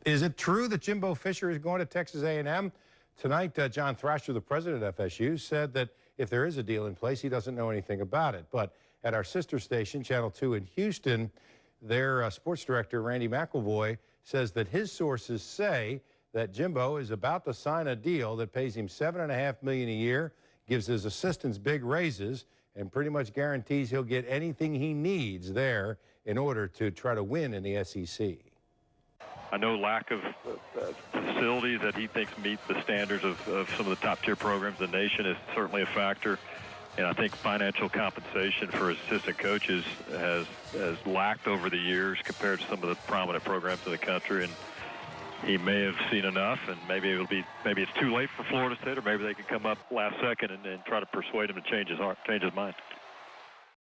Is it true that Jimbo Fisher is going to Texas A&M? Tonight, John Thrasher, the president of FSU, said that if there is a deal in place, he doesn't know anything about it. But at our sister station, Channel 2 in Houston, their sports director, Randy McIlvoy, says that his sources say that Jimbo is about to sign a deal that pays him $7.5 million a year, gives his assistants big raises, and pretty much guarantees he'll get anything he needs there in order to try to win in the SEC. I know lack of facilities that he thinks meet the standards of some of the top-tier programs in the nation is certainly a factor. And I think financial compensation for assistant coaches has lacked over the years compared to some of the prominent programs in the country. And he may have seen enough, and maybe it's too late for Florida State, or maybe they can come up last second and try to persuade him to change his mind.